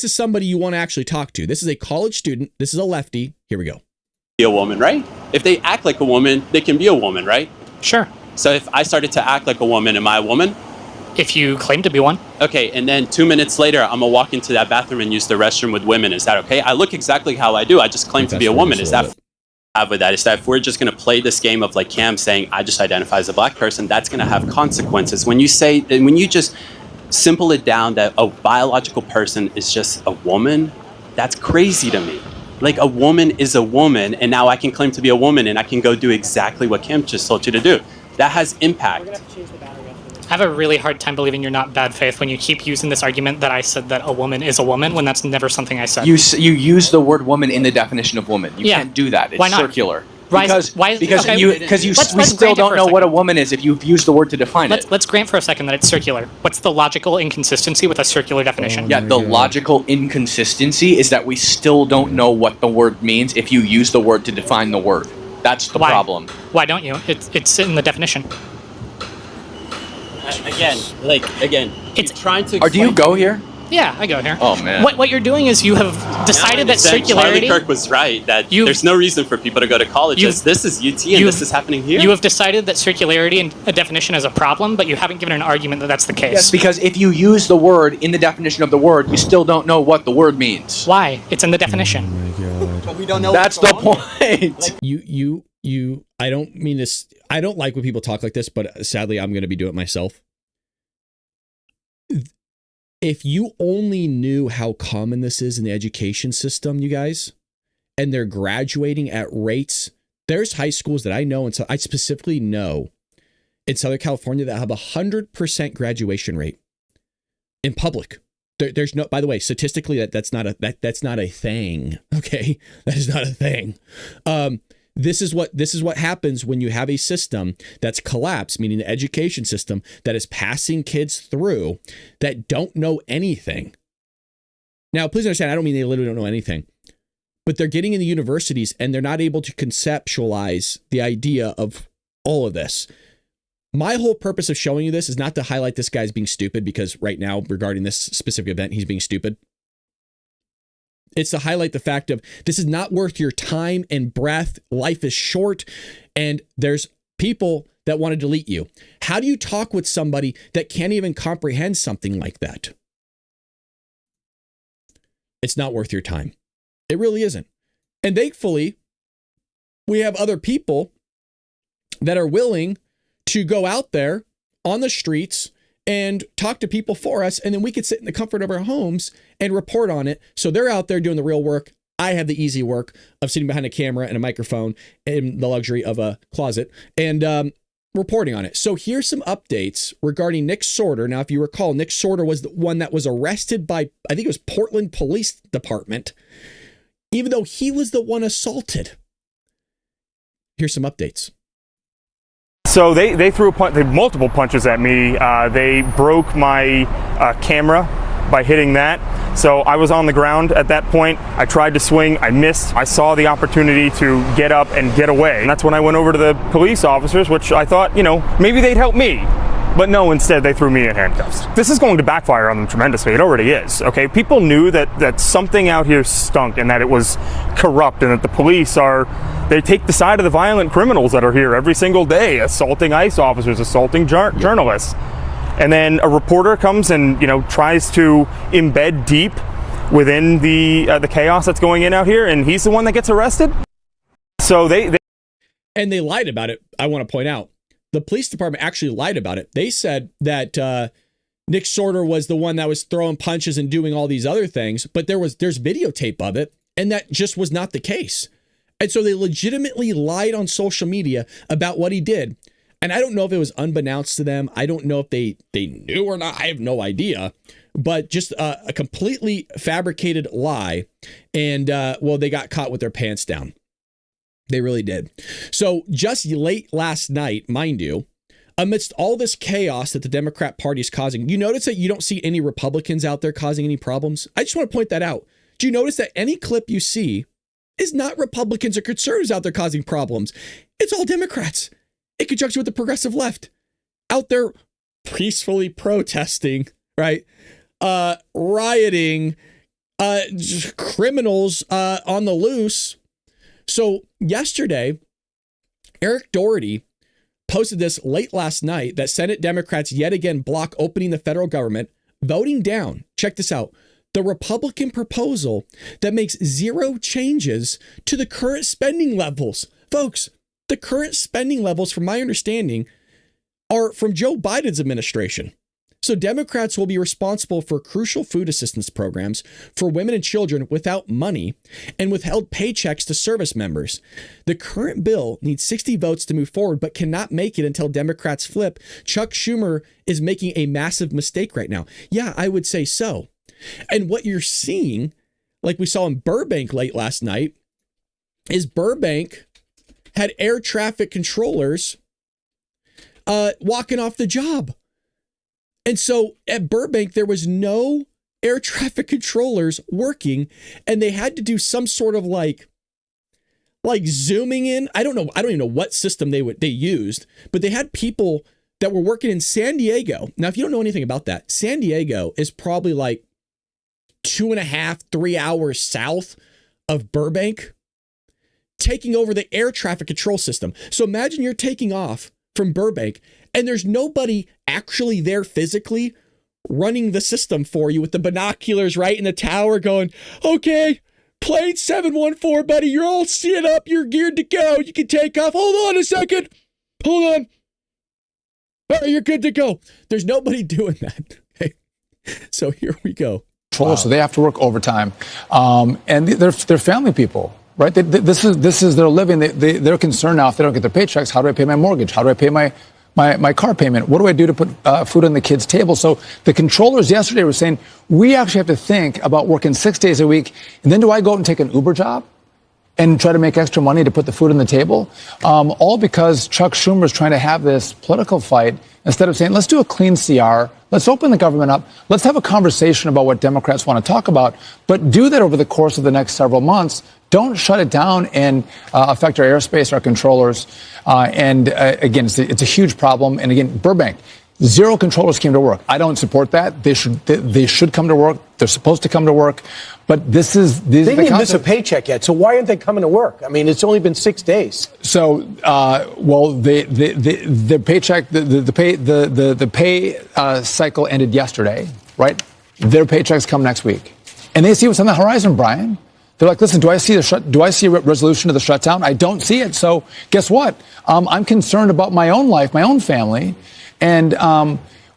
somebody you want to actually talk to. This is a college student. This is a lefty. Here we go. be a woman, right? If they act like a woman, they can be a woman, right? Sure. So if I started to act like a woman, am I a woman? If you claim to be one. Okay, and then 2 minutes later, I'm gonna walk into that bathroom and use the restroom with women. Is that okay? I look exactly how I do. I just claim to be a woman. Is that have with that? Is that if we're just gonna play this game of like Cam saying, I just identify as a black person, that's gonna have consequences. When you say, when you just simple it down that a biological person is just a woman, that's crazy to me. Like a woman is a woman, and now I can claim to be a woman and I can go do exactly what Cam just told you to do. That has impact. I have a really hard time believing you're not bad faith when you keep using this argument that I said that a woman is a woman when that's never something I said. You use the word woman in the definition of woman. You can't do that. It's Why not? circular. Because we still don't know what a woman is if you've used the word to define it. Let's grant for a second that it's circular. What's the logical inconsistency with a circular definition? Yeah, the logical inconsistency is that we still don't know what the word means if you use the word to define the word. That's the problem. Why don't you? It's in the definition. Again, it's trying to. Do you go here? Yeah, I go here. Oh, man. What you're doing is you have decided that circularity. Charlie Kirk was right that there's no reason for people to go to colleges. This is UT and this is happening here. You have decided that circularity and a definition is a problem, but you haven't given an argument that that's the case. Yes, because if you use the word in the definition of the word, you still don't know what the word means. Why? It's in the definition. Oh my God. But we don't know. That's the point. You. I don't mean this. I don't like when people talk like this, but sadly, I'm going to be doing it myself. If you only knew how common this is in the education system, you guys, and they're graduating at rates, there's high schools that I know, and so I specifically know in Southern California that have 100% graduation rate in public. There's no, by the way, statistically, that's not a thing. Okay, that is not a thing. This is what happens when you have a system that's collapsed, meaning the education system that is passing kids through that don't know anything. Now, please understand, I don't mean they literally don't know anything, but they're getting into universities and they're not able to conceptualize the idea of all of this. My whole purpose of showing you this is not to highlight this guy's being stupid, because right now, regarding this specific event, he's being stupid. It's to highlight the fact of this is not worth your time and breath. Life is short, and there's people that want to delete you. How do you talk with somebody that can't even comprehend something like that? It's not worth your time. It really isn't. And thankfully, we have other people that are willing to go out there on the streets and talk to people for us, and then we could sit in the comfort of our homes and report on it. So they're out there doing the real work. I have the easy work of sitting behind a camera and a microphone and the luxury of a closet and reporting on it. So here's some updates regarding Nick Sorter. Now, if you recall, Nick Sorter was the one that was arrested by, I think it was Portland Police Department, even though he was the one assaulted. Here's some updates. So they threw multiple punches at me. They broke my camera by hitting that. So I was on the ground at that point. I tried to swing. I missed. I saw the opportunity to get up and get away. And that's when I went over to the police officers, which I thought, maybe they'd help me. But no, instead they threw me in handcuffs. This is going to backfire on them tremendously. It already is. Okay, people knew that something out here stunk and that it was corrupt and that the police they take the side of the violent criminals that are here every single day, assaulting ICE officers, assaulting journalists. And then a reporter comes and tries to embed deep within the chaos that's going in out here, and he's the one that gets arrested. So they lied about it. I want to point out. The police department actually lied about it. They said that Nick Sorter was the one that was throwing punches and doing all these other things, but there's videotape of it, and that just was not the case. And so they legitimately lied on social media about what he did. And I don't know if it was unbeknownst to them. I don't know if they knew or not. I have no idea. But just a completely fabricated lie. And, they got caught with their pants down. They really did. So just late last night, mind you, amidst all this chaos that the Democrat Party is causing, you notice that you don't see any Republicans out there causing any problems? I just want to point that out. Do you notice that any clip you see is not Republicans or conservatives out there causing problems? It's all Democrats in conjunction with the progressive left out there peacefully protesting, right? Rioting, criminals on the loose. So yesterday, Eric Doherty posted this late last night that Senate Democrats yet again block opening the federal government, voting down, check this out, the Republican proposal that makes zero changes to the current spending levels. Folks, the current spending levels, from my understanding, are from Joe Biden's administration. So Democrats will be responsible for crucial food assistance programs for women and children without money and withheld paychecks to service members. The current bill needs 60 votes to move forward, but cannot make it until Democrats flip. Chuck Schumer is making a massive mistake right now. Yeah, I would say so. And what you're seeing, like we saw in Burbank late last night, is Burbank had air traffic controllers walking off the job. And so at Burbank, there was no air traffic controllers working, and they had to do some sort of like zooming in. I don't even know what system they used, but they had people that were working in San Diego. Now, if you don't know anything about that, San Diego is probably like 2.5, 3 hours south of Burbank, taking over the air traffic control system. So imagine you're taking off from Burbank and there's nobody actually there physically running the system for you with the binoculars right in the tower going, okay, plane 714, buddy, you're all set up, you're geared to go, you can take off. Hold on a second. Hold on. All right, you're good to go. There's nobody doing that. Okay. So here we go. Wow. So they have to work overtime. And they're family people, right? This is their living. They're concerned now if they don't get their paychecks, how do I pay my mortgage? How do I pay my car payment? What do I do to put food on the kids' table? So the controllers yesterday were saying, we actually have to think about working 6 days a week. And then do I go out and take an Uber job and try to make extra money to put the food on the table? All because Chuck Schumer is trying to have this political fight instead of saying, let's do a clean CR. Let's open the government up. Let's have a conversation about what Democrats want to talk about, but do that over the course of the next several months. Don't shut it down and affect our airspace, our controllers. Again, it's a huge problem. And again, Burbank, 0 controllers came to work. I don't support that. They should come to work. They're supposed to come to work. But they didn't miss a paycheck yet. So why aren't they coming to work? I mean, it's only been 6 days. So, the paycheck, the pay cycle ended yesterday, right? Their paychecks come next week, and they see what's on the horizon, Brian. They're like, listen, do I see a resolution to the shutdown? I don't see it. So guess what? I'm concerned about my own life, my own family. And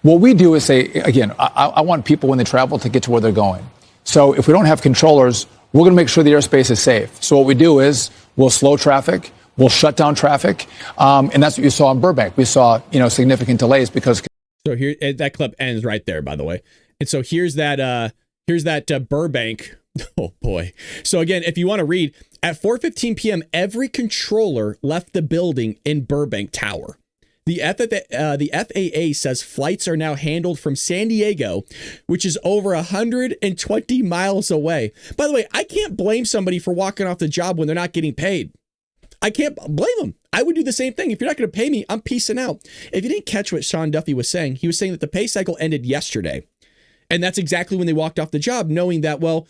what we do is say, again, I want people when they travel to get to where they're going. So if we don't have controllers, we're going to make sure the airspace is safe. So what we do is we'll slow traffic, we'll shut down traffic, and that's what you saw in Burbank. We saw, significant delays because. So here, that clip ends right there, by the way. And so here's that Burbank. Oh boy. So again, if you want to read, at 4:15 p.m., every controller left the building in Burbank Tower. The FAA says flights are now handled from San Diego, which is over 120 miles away. By the way, I can't blame somebody for walking off the job when they're not getting paid. I can't blame them. I would do the same thing. If you're not going to pay me, I'm peacing out. If you didn't catch what Sean Duffy was saying, he was saying that the pay cycle ended yesterday. And that's exactly when they walked off the job, knowing that, well,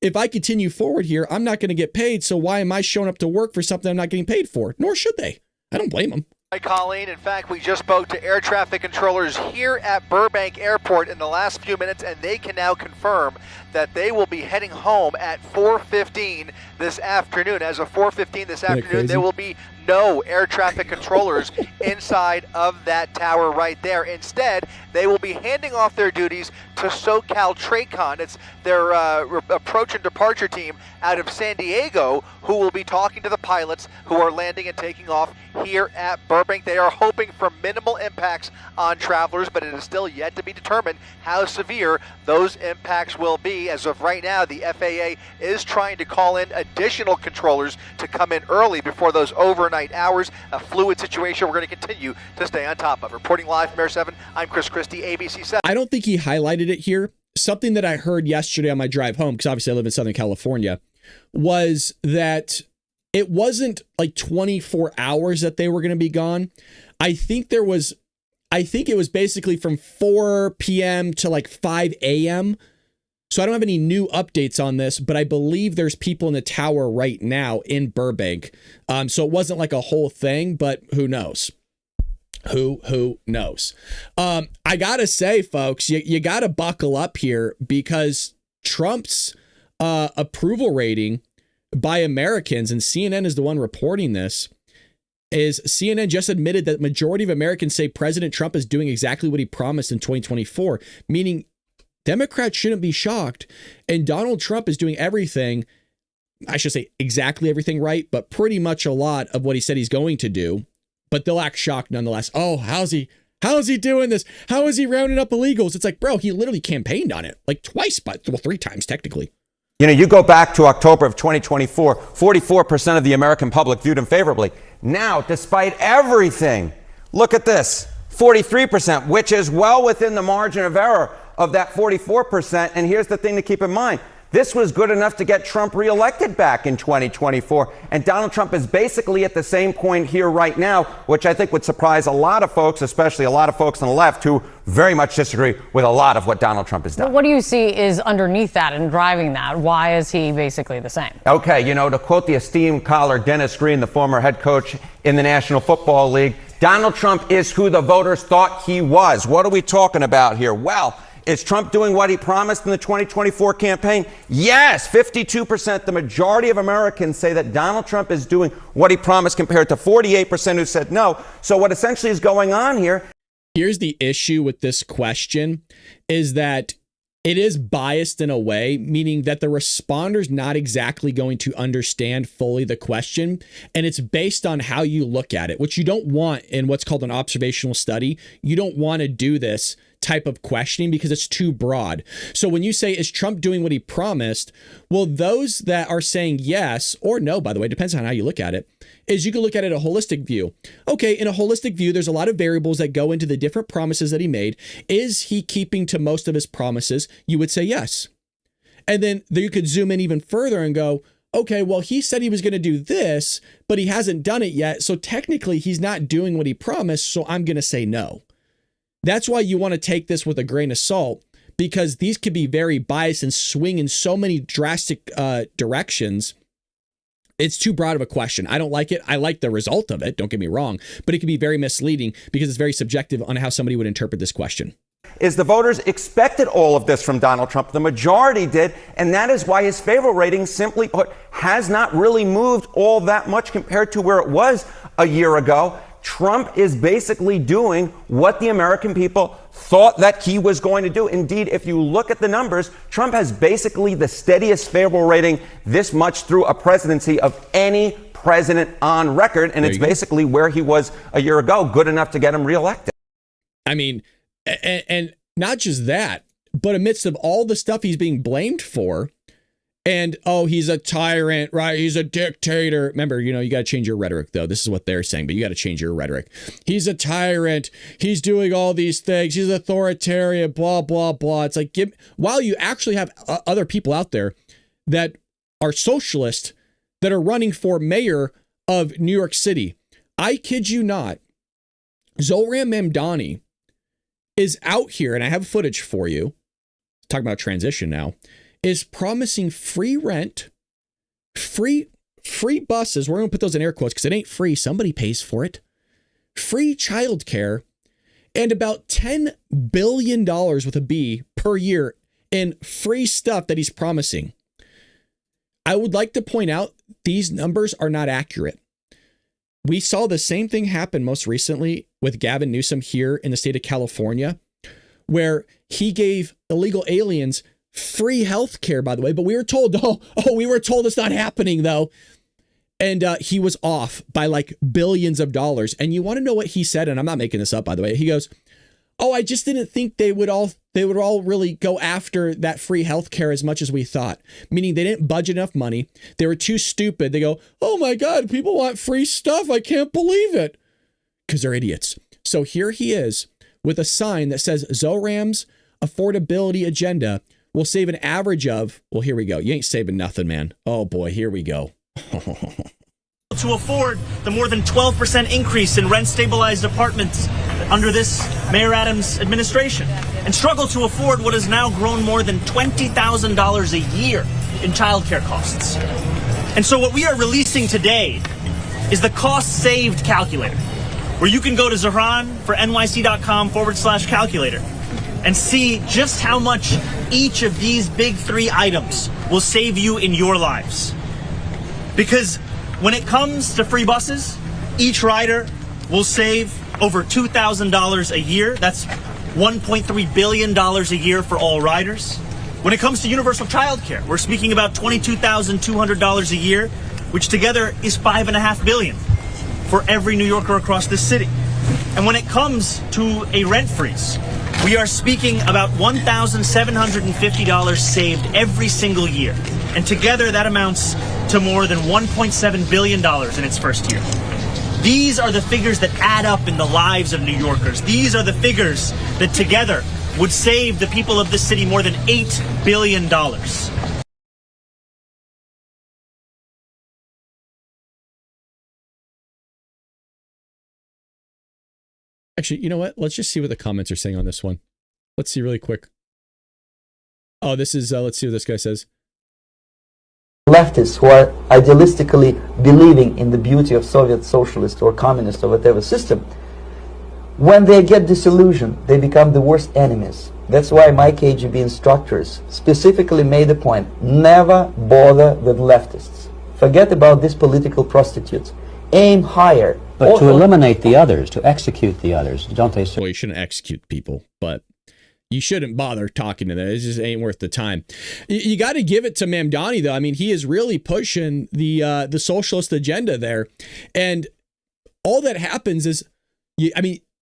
if I continue forward here, I'm not going to get paid. So why am I showing up to work for something I'm not getting paid for? Nor should they. I don't blame them. Hi, Colleen. In fact, we just spoke to air traffic controllers here at Burbank Airport in the last few minutes, and they can now confirm that they will be heading home at 4:15 this afternoon. As of 4:15 this afternoon, there will be no air traffic controllers inside of that tower right there. Instead, they will be handing off their duties to SoCal TRACON. It's their approach and departure team out of San Diego who will be talking to the pilots who are landing and taking off here at Burbank. They are hoping for minimal impacts on travelers, but it is still yet to be determined how severe those impacts will be. As of right now, the FAA is trying to call in additional controllers to come in early before those overnight hours. A fluid situation we're going to continue to stay on top of. Reporting live from Air 7, I'm Chris Christie, ABC 7. I don't think he highlighted it here. Something that I heard yesterday on my drive home, because obviously I live in Southern California, was that it wasn't like 24 hours that they were going to be gone. I think it was basically from 4 p.m. to like 5 a.m. So I don't have any new updates on this, but I believe there's people in the tower right now in Burbank. So it wasn't like a whole thing, but who knows? Who knows? I gotta say, folks, you gotta buckle up here, because Trump's approval rating by Americans, and CNN is the one reporting this, is CNN just admitted that the majority of Americans say President Trump is doing exactly what he promised in 2024, meaning Democrats shouldn't be shocked. And Donald Trump is doing everything, I should say exactly everything right, but pretty much a lot of what he said he's going to do. But they'll act shocked nonetheless. Oh, how's he doing this? How is he rounding up illegals? It's like, bro, he literally campaigned on it like twice, but 3 times technically. You know, you go back to October of 2024, 44% of the American public viewed him favorably. Now, despite everything, look at this, 43%, which is well within the margin of error of that 44%. And here's the thing to keep in mind. This was good enough to get Trump reelected back in 2024. And Donald Trump is basically at the same point here right now, which I think would surprise a lot of folks, especially a lot of folks on the left who very much disagree with a lot of what Donald Trump has done. But what do you see is underneath that and driving that? Why is he basically the same? Okay, you know, to quote the esteemed caller Dennis Green, the former head coach in the National Football League, Donald Trump is who the voters thought he was. What are we talking about here? Well, is Trump doing what he promised in the 2024 campaign? Yes, 52%. The majority of Americans say that Donald Trump is doing what he promised compared to 48% who said no. So what essentially is going on here? Here's the issue with this question is that it is biased in a way, meaning that the responder's not exactly going to understand fully the question. And it's based on how you look at it, which you don't want in what's called an observational study. You don't want to do this type of questioning because it's too broad. So when you say, is Trump doing what he promised? Well, those that are saying yes or no, by the way, depends on how you look at it, is you can look at it a holistic view. Okay, in a holistic view, there's a lot of variables that go into the different promises that he made. Is he keeping to most of his promises? You would say yes. And then you could zoom in even further and go, okay, well, he said he was going to do this, but he hasn't done it yet. So technically he's not doing what he promised. So I'm going to say no. That's why you want to take this with a grain of salt, because these could be very biased and swing in so many drastic directions. It's too broad of a question. I don't like it. I like the result of it. Don't get me wrong, but it can be very misleading because it's very subjective on how somebody would interpret this question. Is the voters expected all of this from Donald Trump? The majority did, and that is why his favorable rating, simply put, has not really moved all that much compared to where it was a year ago. Trump is basically doing what the American people thought that he was going to do. Indeed, if you look at the numbers, Trump has basically the steadiest favorable rating this much through a presidency of any president on record, and it's basically where he was a year ago, good enough to get him reelected. I mean, and not just that, but amidst of all the stuff he's being blamed for, and, oh, he's a tyrant, right? He's a dictator. Remember, you got to change your rhetoric, though. This is what they're saying, but you got to change your rhetoric. He's a tyrant. He's doing all these things. He's authoritarian, blah, blah, blah. It's like, while you actually have other people out there that are socialist that are running for mayor of New York City. I kid you not. Zohran Mamdani is out here, and I have footage for you. Talking about transition now. Is promising free rent, free buses. We're going to put those in air quotes because it ain't free. Somebody pays for it. Free childcare, and about $10 billion with a B per year in free stuff that he's promising. I would like to point out these numbers are not accurate. We saw the same thing happen most recently with Gavin Newsom here in the state of California, where he gave illegal aliens free health care, by the way, but we were told, we were told it's not happening, though. And he was off by like billions of dollars. And you want to know what he said? And I'm not making this up, by the way. He goes, I just didn't think they would all really go after that free health care as much as we thought. Meaning they didn't budget enough money. They were too stupid. They go, oh my God, people want free stuff. I can't believe it. Because they're idiots. So here he is with a sign that says Zohran's affordability agenda will save an average of, well, here we go. You ain't saving nothing, man. Oh boy, here we go. To afford the more than 12% increase in rent-stabilized apartments under this Mayor Adams administration, and struggle to afford what has now grown more than $20,000 a year in childcare costs. And so what we are releasing today is the cost saved calculator, where you can go to Zohran for nyc.com/calculator and see just how much each of these big three items will save you in your lives. Because when it comes to free buses, each rider will save over $2,000 a year. That's $1.3 billion a year for all riders. When it comes to universal childcare, we're speaking about $22,200 a year, which together is $5.5 billion for every New Yorker across this city. And when it comes to a rent freeze, we are speaking about $1,750 saved every single year. And together that amounts to more than $1.7 billion in its first year. These are the figures that add up in the lives of New Yorkers. These are the figures that together would save the people of this city more than $8 billion. Actually, you know what? Let's just see what the comments are saying on this one. Let's see really quick. Oh, this is, let's see what this guy says. Leftists who are idealistically believing in the beauty of Soviet socialist or communist or whatever system, when they get disillusioned, they become the worst enemies. That's why my KGB instructors specifically made a point, never bother with leftists. Forget about these political prostitutes. Aim higher. But to eliminate the others, to execute the others, don't they? Well, you shouldn't execute people, but you shouldn't bother talking to them. It just ain't worth the time. You got to give it to Mamdani, though. I mean, he is really pushing the socialist agenda there. And all that happens is,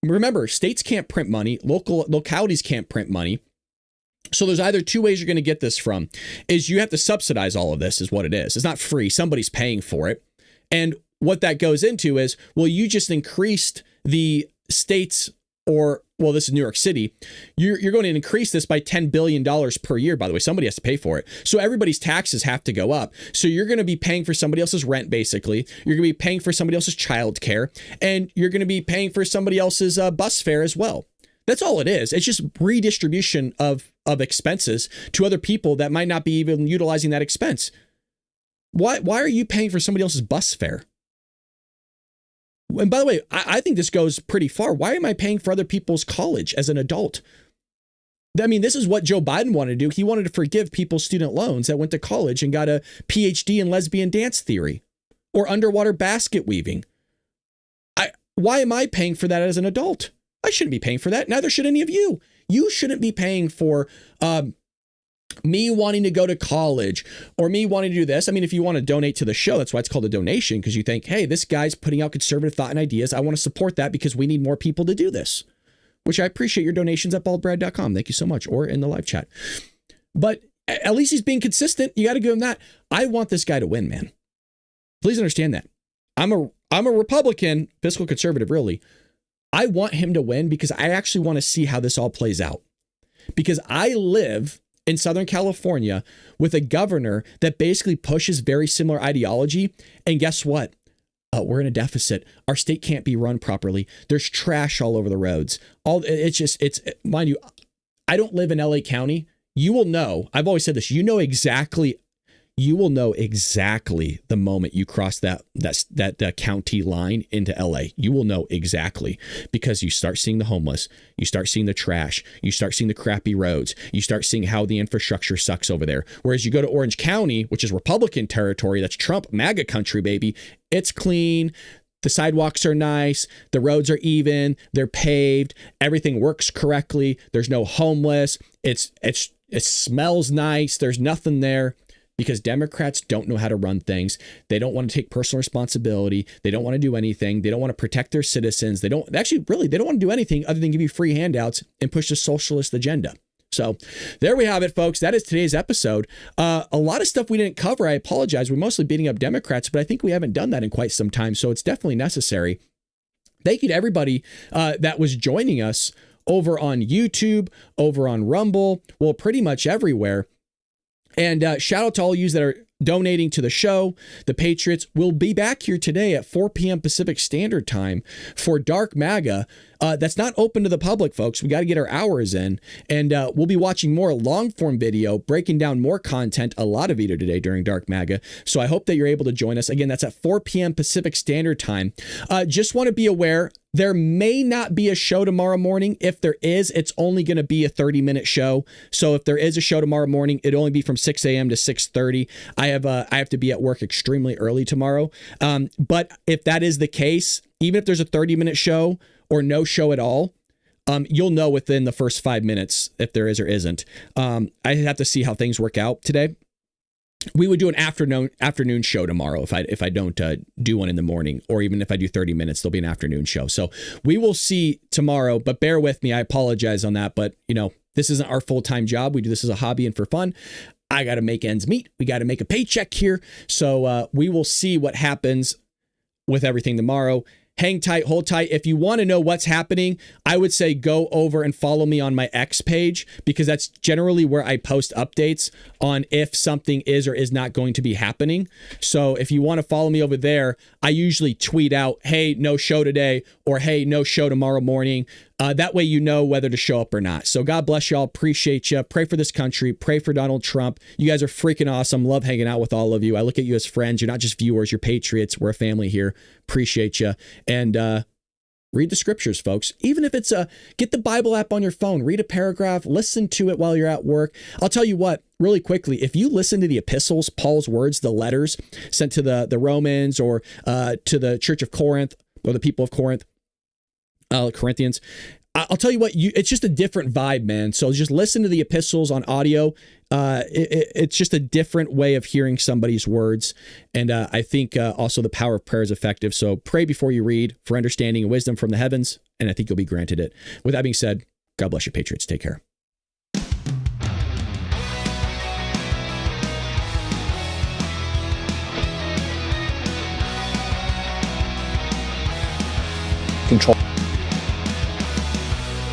remember, states can't print money. Localities can't print money. So there's either two ways you're going to get this from. Is you have to subsidize all of this is what it is. It's not free. Somebody's paying for it. And what that goes into is, well, you just increased the states this is New York City. You're going to increase this by $10 billion per year, by the way. Somebody has to pay for it. So everybody's taxes have to go up. So you're going to be paying for somebody else's rent, basically. You're going to be paying for somebody else's childcare. And you're going to be paying for somebody else's bus fare as well. That's all it is. It's just redistribution of expenses to other people that might not be even utilizing that expense. Why are you paying for somebody else's bus fare? And by the way, I think this goes pretty far. Why am I paying for other people's college as an adult? I mean, this is what Joe Biden wanted to do. He wanted to forgive people's student loans that went to college and got a PhD in lesbian dance theory or underwater basket weaving. Why am I paying for that as an adult? I shouldn't be paying for that. Neither should any of you. You shouldn't be paying for me wanting to go to college or me wanting to do this. I mean, if you want to donate to the show, that's why it's called a donation, because you think, hey, this guy's putting out conservative thought and ideas. I want to support that because we need more people to do this, which I appreciate your donations at baldbrad.com. Thank you so much. Or in the live chat. But at least he's being consistent. You got to give him that. I want this guy to win, man. Please understand that. I'm a Republican, fiscal conservative, really. I want him to win because I actually want to see how this all plays out. Because I live in Southern California with a governor that basically pushes very similar ideology. And guess what? We're in a deficit. Our state can't be run properly. There's trash all over the roads. Mind you, I don't live in LA County. You will know. I've always said this. You will know exactly the moment you cross that county line into LA. You will know exactly, because you start seeing the homeless, you start seeing the trash, you start seeing the crappy roads, you start seeing how the infrastructure sucks over there. Whereas you go to Orange County, which is Republican territory, that's Trump MAGA country, baby. It's clean. The sidewalks are nice. The roads are even. They're paved. Everything works correctly. There's no homeless. It smells nice. There's nothing there. Because Democrats don't know how to run things. They don't want to take personal responsibility. They don't want to do anything. They don't want to protect their citizens. They don't want to do anything other than give you free handouts and push the socialist agenda. So there we have it, folks. That is today's episode. A lot of stuff we didn't cover. I apologize. We're mostly beating up Democrats, but I think we haven't done that in quite some time. So it's definitely necessary. Thank you to everybody that was joining us over on YouTube, over on Rumble, well, pretty much everywhere. And shout out to all of you that are donating to the show. The Patriots will be back here today at 4 p.m. Pacific Standard Time for Dark MAGA. That's not open to the public, folks. We got to get our hours in. And we'll be watching more long form video, breaking down more content, a lot of video today during Dark MAGA. So I hope that you're able to join us. Again, that's at 4 p.m. Pacific Standard Time. Just want to be aware, there may not be a show tomorrow morning. If there is, it's only going to be a 30-minute show. So if there is a show tomorrow morning, it'll only be from 6 a.m. to 6:30. I have to be at work extremely early tomorrow. But if that is the case, even if there's a 30-minute show or no show at all, you'll know within the first 5 minutes if there is or isn't. I have to see how things work out today. We would do an afternoon show tomorrow if I don't do one in the morning, or even if I do 30 minutes, there'll be an afternoon show. So we will see tomorrow, but bear with me. I apologize on that, but this isn't our full-time job. We do this as a hobby and for fun. I got to make ends meet. We got to make a paycheck here. So we will see what happens with everything tomorrow. hang tight, hold tight. If you want to know what's happening, I would say go over and follow me on my X page, because that's generally where I post updates on if something is or is not going to be happening. So if you want to follow me over there, I usually tweet out, hey, no show today, or hey, no show tomorrow morning. That way you know whether to show up or not. So God bless y'all. Appreciate you. Pray for this country. Pray for Donald Trump. You guys are freaking awesome. Love hanging out with all of you. I look at you as friends. You're not just viewers. You're patriots. We're a family here. Appreciate you. And read the scriptures, folks. Even if it's get the Bible app on your phone. Read a paragraph. Listen to it while you're at work. I'll tell you what, really quickly, if you listen to the epistles, Paul's words, the letters sent to the Romans or to the Church of Corinth or the people of Corinth, Corinthians, I'll tell you what, it's just a different vibe, man. So just listen to the epistles on audio. It's just a different way of hearing somebody's words. And I think also the power of prayer is effective. So pray before you read for understanding and wisdom from the heavens, and I think you'll be granted it. With that being said, God bless you, patriots. Take care. Control.